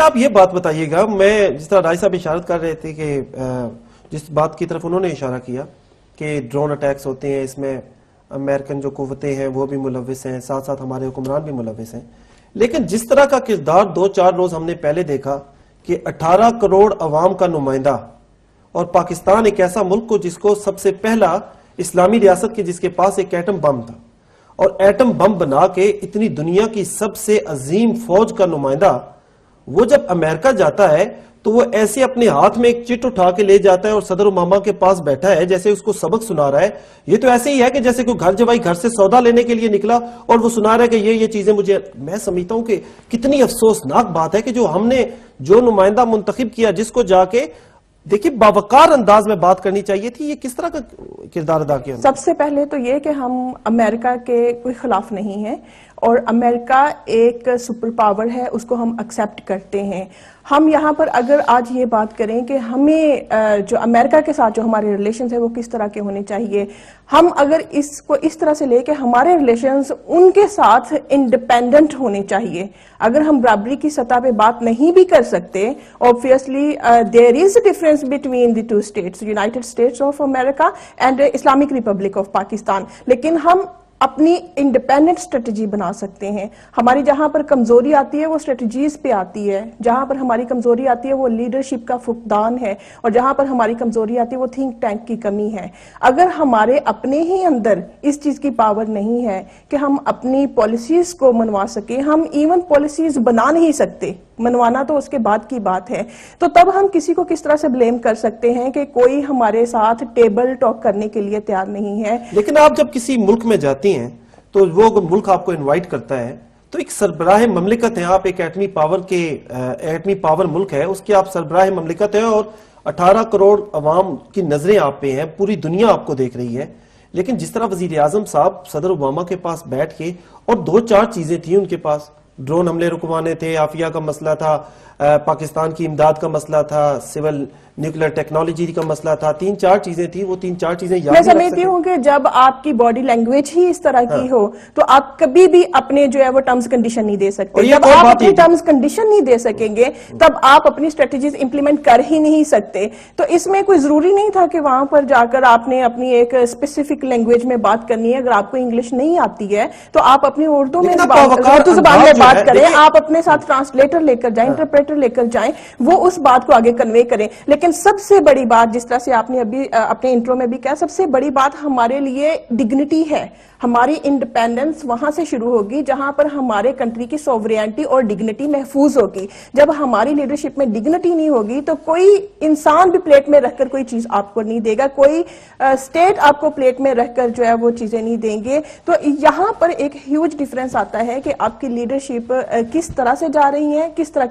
آپ یہ بات بتائیے گا، میں جس طرح رائی صاحب اشارت کر رہے تھے کہ جس بات کی طرف انہوں نے اشارہ کیا کہ ڈرون اٹیکس ہوتے ہیں، اس میں امریکن جو قوتیں ہیں وہ بھی ملوث ہیں، ساتھ ساتھ ہمارے حکمران بھی ملوث ہیں، لیکن جس طرح کا کردار 2-4 روز ہم نے پہلے دیکھا کہ 18 کروڑ عوام کا نمائندہ، اور پاکستان ایک ایسا ملک کو جس کو سب سے پہلا اسلامی ریاست کی جس کے پاس ایک ایٹم بم تھا، اور ایٹم بم بنا کے اتنی دنیا کی سب سے عظیم فوج کا نمائندہ وہ جب امریکہ جاتا ہے تو وہ ایسے اپنے ہاتھ میں ایک چٹ اٹھا کے لے جاتا ہے اور صدر اوباما کے پاس بیٹھا ہے جیسے اس کو سبق سنا رہا ہے. یہ تو ایسے ہی ہے کہ جیسے کوئی گھر جوائی گھر سے سودا لینے کے لیے نکلا اور وہ سنا رہا ہے کہ یہ چیزیں مجھے. میں سمجھتا ہوں کہ کتنی افسوسناک بات ہے کہ جو ہم نے جو نمائندہ منتخب کیا جس کو جا کے دیکھیں باوقار انداز میں بات کرنی چاہیے تھی، یہ کس طرح کا کردار ادا کیا؟ سب سے پہلے تو یہ کہ ہم امریکہ کے کوئی خلاف نہیں ہیں، اور امریکہ ایک سپر پاور ہے، اس کو ہم ایکسیپٹ کرتے ہیں. ہم یہاں پر اگر آج یہ بات کریں کہ ہمیں جو امریکہ کے ساتھ جو ہمارے ریلیشنز ہیں وہ کس طرح کے ہونے چاہیے، ہم اگر اس کو اس طرح سے لے کہ ہمارے ریلیشنز ان کے ساتھ انڈیپینڈنٹ ہونے چاہیے. اگر ہم برابری کی سطح پہ بات نہیں بھی کر سکتے، obviously there is a difference between the two states, United States of America and Islamic Republic of Pakistan، لیکن ہم اپنی انڈیپینڈنٹ اسٹریٹجی بنا سکتے ہیں. ہماری جہاں پر کمزوری آتی ہے وہ اسٹریٹجیز پہ آتی ہے، جہاں پر ہماری کمزوری آتی ہے وہ لیڈرشپ کا فقدان ہے، اور جہاں پر ہماری کمزوری آتی ہے وہ تھنک ٹینک کی کمی ہے. اگر ہمارے اپنے ہی اندر اس چیز کی پاور نہیں ہے کہ ہم اپنی پالیسیز کو منوا سکیں، ہم ایون پالیسیز بنا نہیں سکتے، منوانا تو اس کے بعد کی بات ہے، تو تب ہم کسی کو کس طرح سے بلیم کر سکتے ہیں کہ کوئی ہمارے ساتھ ٹیبل ٹاک کرنے کے لیے تیار نہیں ہے. لیکن آپ جب کسی ملک میں جاتی ہیں تو وہ ملک آپ کو انوائٹ کرتا ہے تو ایک سربراہ مملکت ہیں آپ، ایک ایٹمی پاور ملک ہے، اس کے آپ سربراہ مملکت ہیں، اور 18 کروڑ عوام کی نظریں آپ پہ ہیں، پوری دنیا آپ کو دیکھ رہی ہے. لیکن جس طرح وزیر اعظم صاحب صدر اوباما کے پاس بیٹھ کے، اور 2-4 چیزیں تھیں ان کے پاس، ڈرون حملے رکوانے تھے، عافیہ کا مسئلہ تھا، پاکستان کی امداد کا مسئلہ تھا، سول نیوکلیر ٹیکنالوجی کا مسئلہ تھا، 3-4 چیزیں تھیں. وہ 3-4 چیزیں یاد میں سمجھتی ہوں کہ جب آپ کی باڈی لینگویج ہی اس طرح کی ہو تو آپ کبھی بھی اپنے جو ہے وہ ٹرمز کنڈیشن نہیں دے سکتے. جب آپ اپنے ٹرمز کنڈیشن نہیں دے سکیں گے تب آپ اپنی اسٹریٹجیز امپلیمنٹ کر ہی نہیں سکتے. تو اس میں کوئی ضروری نہیں تھا کہ وہاں پر جا کر آپ نے اپنی ایک اسپیسیفک لینگویج میں بات کرنی ہے. اگر آپ کو انگلش نہیں آتی ہے تو آپ اپنی اردو زبان میں بات کریں، آپ اپنے ساتھ ٹرانسلیٹر لے کر جائیں، انٹرپریٹر لے کر جائیں، وہ اس بات کو آگے کنوے کریں. لیکن سب سے بڑی بات، جس طرح سے آپ نے ابھی اپنے انٹرو میں بھی کہا، سب سے بڑی بات ہمارے لیے ڈگنیٹی ہے. ہماری انڈیپینڈنس وہاں سے شروع ہوگی جہاں پر ہمارے کنٹری کی سوورینٹی اور ڈگنیٹی محفوظ ہوگی. جب ہماری لیڈرشپ میں ڈگنیٹی نہیں ہوگی تو کوئی انسان بھی پلیٹ میں رکھ کر کوئی چیز آپ کو نہیں دے گا، کوئی اسٹیٹ آپ کو پلیٹ میں رکھ کر جو ہے وہ چیزیں نہیں دیں گے. تو یہاں پر ایک ہیوج ڈیفرنس آتا ہے کہ آپ کی لیڈرشپ کس طرح سے جا رہی ہے، کس طرح